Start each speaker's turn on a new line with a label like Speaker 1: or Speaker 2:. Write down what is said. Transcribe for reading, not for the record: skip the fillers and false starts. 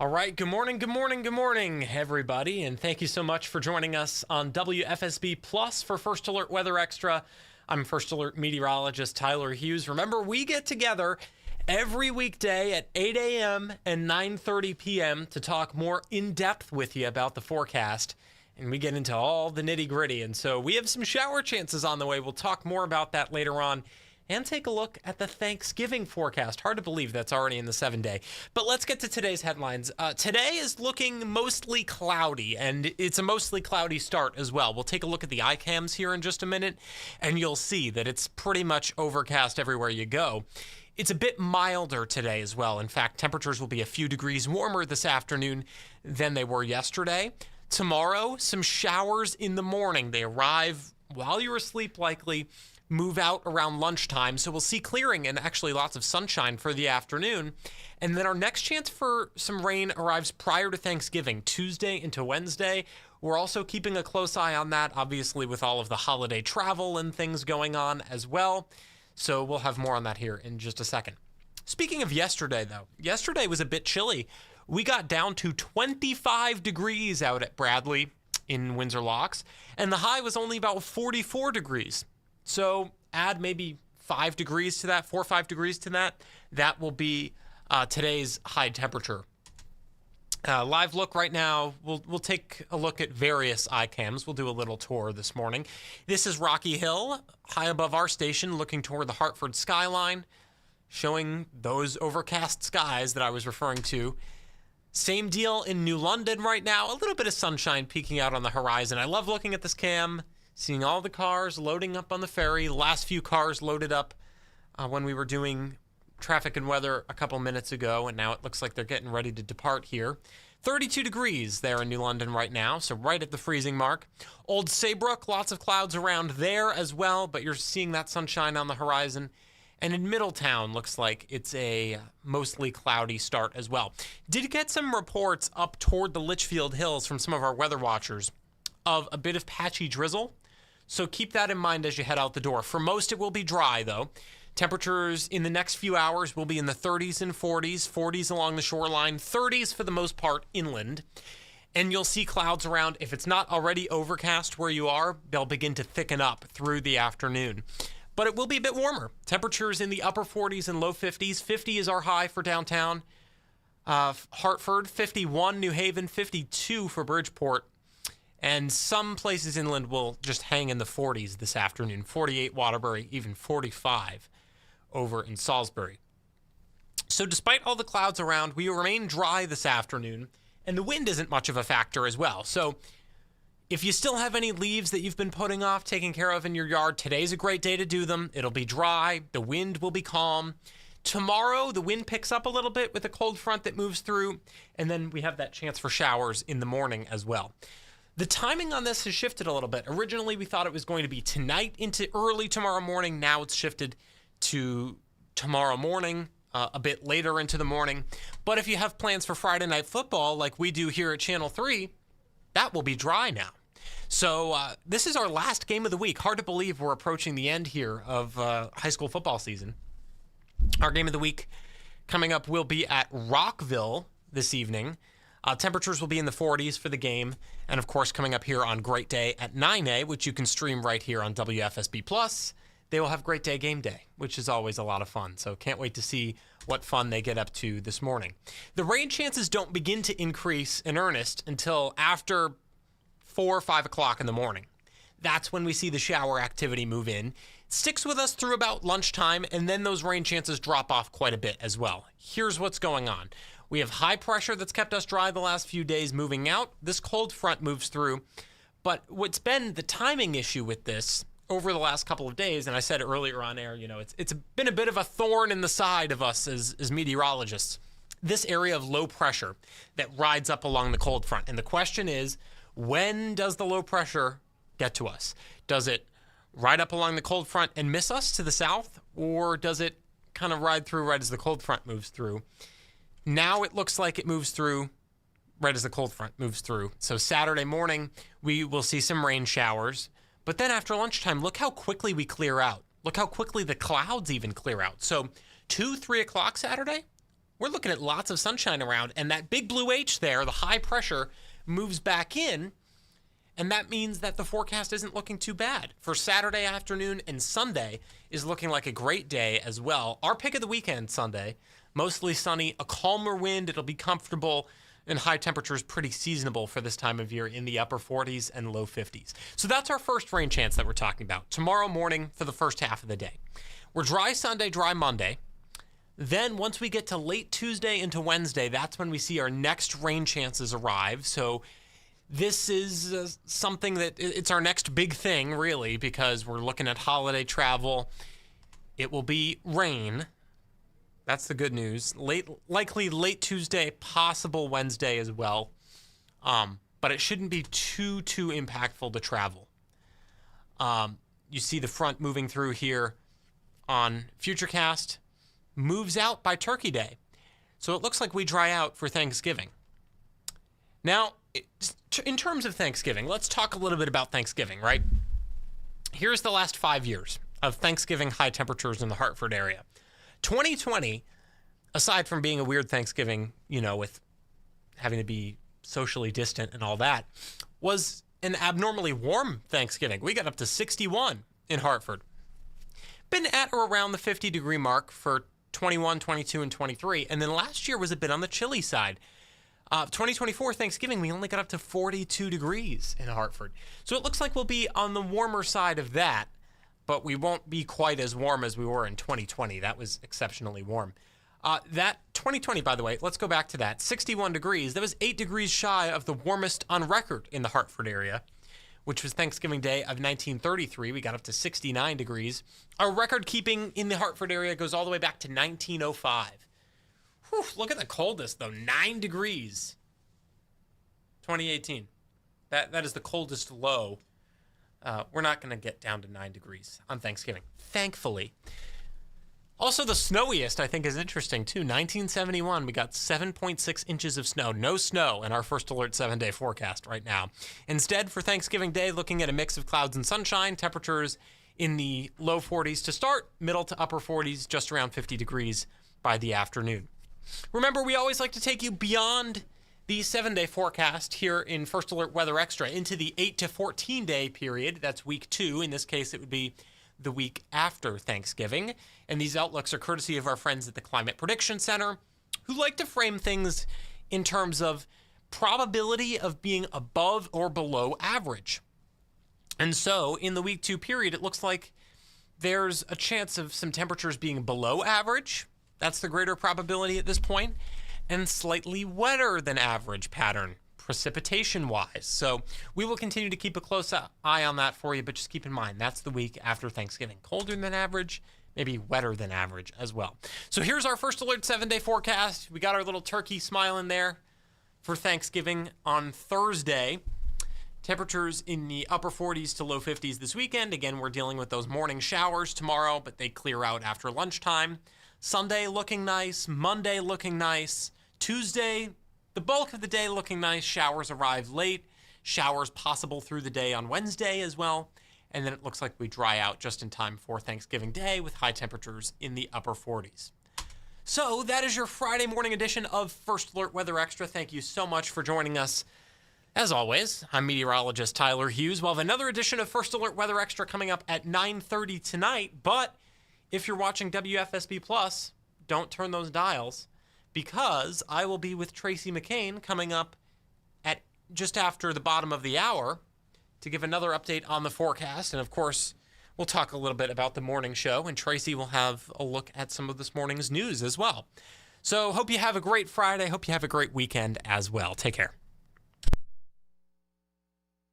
Speaker 1: All right, good morning, everybody, and thank you so much for joining us on WFSB Plus for First Alert Weather Extra. I'm First Alert Meteorologist Tyler Hughes. Remember, we get together every weekday at 8 a.m. and 9:30 p.m. to talk more in depth with you about the forecast, and we get into all the nitty-gritty. And so we have some shower chances on the way. We'll talk more about that later on. And take a look at the Thanksgiving forecast. Hard to believe that's already in the 7-day. But let's get to today's headlines. Today is looking mostly cloudy, and it's a mostly cloudy start as well. We'll take a look at the iCams here in just a minute, and you'll see that it's pretty much overcast everywhere you go. It's a bit milder today as well. In fact, temperatures will be a few degrees warmer this afternoon than they were yesterday. Tomorrow, some showers in the morning. They arrive while you're asleep likely, move out around lunchtime, so we'll see clearing and actually lots of sunshine for the afternoon. And then our next chance for some rain arrives prior to Thanksgiving, Tuesday into Wednesday. We're also keeping a close eye on that, obviously, with all of the holiday travel and things going on as well. So we'll have more on that here in just a second. Speaking of yesterday, though, yesterday was a bit chilly. We got down to 25 degrees out at Bradley in Windsor Locks, and the high was only about 44 degrees. So add maybe 5 degrees to that, 4 or 5 degrees to that. That will be today's high temperature. Live look right now, we'll take a look at various iCams. We'll do a little tour this morning. This is Rocky Hill, high above our station, looking toward the Hartford skyline, showing those overcast skies that I was referring to. Same deal in New London right now, a little bit of sunshine peeking out on the horizon. I love looking at this cam, seeing all the cars loading up on the ferry. Last few cars loaded up when we were doing traffic and weather a couple minutes ago, and now it looks like they're getting ready to depart here. 32 degrees there in New London right now, so right at the freezing mark. Old Saybrook, lots of clouds around there as well, but you're seeing that sunshine on the horizon. And in Middletown, looks like it's a mostly cloudy start as well. Did get some reports up toward the Litchfield Hills from some of our weather watchers of a bit of patchy drizzle. So keep that in mind as you head out the door. For most, it will be dry, though. Temperatures in the next few hours will be in the 30s and 40s, 40s along the shoreline, 30s for the most part inland. And you'll see clouds around. If it's not already overcast where you are, they'll begin to thicken up through the afternoon. But it will be a bit warmer. Temperatures in the upper 40s and low 50s. 50 is our high for downtown Hartford, 51 New Haven, 52 for Bridgeport. And some places inland will just hang in the 40s this afternoon. 48 Waterbury, even 45 over in Salisbury. So despite all the clouds around, we remain dry this afternoon, and the wind isn't much of a factor as well. So if you still have any leaves that you've been putting off, taking care of in your yard, today's a great day to do them. It'll be dry. The wind will be calm. Tomorrow, the wind picks up a little bit with a cold front that moves through, and then we have that chance for showers in the morning as well. The timing on this has shifted a little bit. Originally, we thought it was going to be tonight into early tomorrow morning. Now it's shifted to tomorrow morning, a bit later into the morning. But if you have plans for Friday Night Football, like we do here at Channel 3, that will be dry now. So this is our last game of the week. Hard to believe we're approaching the end here of high school football season. Our game of the week coming up will be at Rockville this evening. Temperatures will be in the 40s for the game. And, of course, coming up here on Great Day at 9A, which you can stream right here on WFSB+, they will have Great Day Game Day, which is always a lot of fun. So can't wait to see what fun they get up to this morning. The rain chances don't begin to increase in earnest until after 4 or 5 o'clock in the morning. That's when we see the shower activity move in. It sticks with us through about lunchtime, and then those rain chances drop off quite a bit as well. Here's what's going on. We have high pressure that's kept us dry the last few days moving out. This cold front moves through. But what's been the timing issue with this over the last couple of days, and I said earlier on air, it's been a bit of a thorn in the side of us as meteorologists. This area of low pressure that rides up along the cold front. And the question is, when does the low pressure get to us? Does it ride up along the cold front and miss us to the south? Or does it kind of ride through right as the cold front moves through? Now it looks like it moves through right as the cold front moves through. So Saturday morning, we will see some rain showers. But then after lunchtime, look how quickly we clear out. Look how quickly the clouds even clear out. So 2, 3 o'clock Saturday, we're looking at lots of sunshine around, and that big blue H there, the high pressure, moves back in, and that means that the forecast isn't looking too bad. For Saturday afternoon and Sunday is looking like a great day as well. Our pick of the weekend, Sunday, mostly sunny, a calmer wind, it'll be comfortable, and high temperatures pretty seasonable for this time of year in the upper 40s and low 50s. So that's our first rain chance that we're talking about. Tomorrow morning for the first half of the day. We're dry Sunday, dry Monday. Then once we get to late Tuesday into Wednesday, that's when we see our next rain chances arrive. So this is something that it's our next big thing, really, because we're looking at holiday travel. It will be rain. That's the good news. Likely late Tuesday, possible Wednesday as well. But it shouldn't be too impactful to travel. You see the front moving through here on Futurecast. Moves out by Turkey Day. So it looks like we dry out for Thanksgiving. Now, in terms of Thanksgiving, let's talk a little bit about Thanksgiving, right? Here's the last 5 years of Thanksgiving high temperatures in the Hartford area. 2020, aside from being a weird Thanksgiving, with having to be socially distant and all that, was an abnormally warm Thanksgiving. We got up to 61 in Hartford. Been at or around the 50-degree mark for 21, 22, and 23. And then last year was a bit on the chilly side. 2024 Thanksgiving, we only got up to 42 degrees in Hartford. So it looks like we'll be on the warmer side of that, but we won't be quite as warm as we were in 2020. That was exceptionally warm. That 2020, by the way, let's go back to that. 61 degrees. That was 8 degrees shy of the warmest on record in the Hartford area, which was Thanksgiving Day of 1933. We got up to 69 degrees. Our record keeping in the Hartford area goes all the way back to 1905. Whew, look at the coldest, though. 9 degrees. 2018. That is the coldest low. We're not going to get down to 9 degrees on Thanksgiving, thankfully. Also, the snowiest, I think, is interesting, too. 1971, we got 7.6 inches of snow. No snow in our First Alert 7-day forecast right now. Instead, for Thanksgiving Day, looking at a mix of clouds and sunshine, temperatures in the low 40s to start, middle to upper 40s, just around 50 degrees by the afternoon. Remember, we always like to take you beyond the 7-day forecast here in First Alert Weather Extra into the 8 to 14-day period. That's week 2. In this case, it would be the week after Thanksgiving. And these outlooks are courtesy of our friends at the Climate Prediction Center, who like to frame things in terms of probability of being above or below average. And so in the week 2 period, it looks like there's a chance of some temperatures being below average. That's the greater probability at this point, and slightly wetter than average pattern precipitation-wise. So we will continue to keep a close eye on that for you, but just keep in mind, that's the week after Thanksgiving. Colder than average, maybe wetter than average as well. So here's our First Alert 7-day forecast. We got our little turkey smile in there for Thanksgiving on Thursday. Temperatures in the upper 40s to low 50s this weekend. Again, we're dealing with those morning showers tomorrow, but they clear out after lunchtime. Sunday looking nice, Monday looking nice, Tuesday, the bulk of the day looking nice. Showers arrive late, showers possible through the day on Wednesday as well. And then it looks like we dry out just in time for Thanksgiving Day with high temperatures in the upper 40s. So that is your Friday morning edition of First Alert Weather Extra. Thank you so much for joining us. As always, I'm meteorologist Tyler Hughes. We'll have another edition of First Alert Weather Extra coming up at 9:30 tonight. But if you're watching WFSB Plus, don't turn those dials, because I will be with Tracy McCain coming up at just after the bottom of the hour to give another update on the forecast. And of course, we'll talk a little bit about the morning show, and Tracy will have a look at some of this morning's news as well. So hope you have a great Friday. Hope you have a great weekend as well. Take care.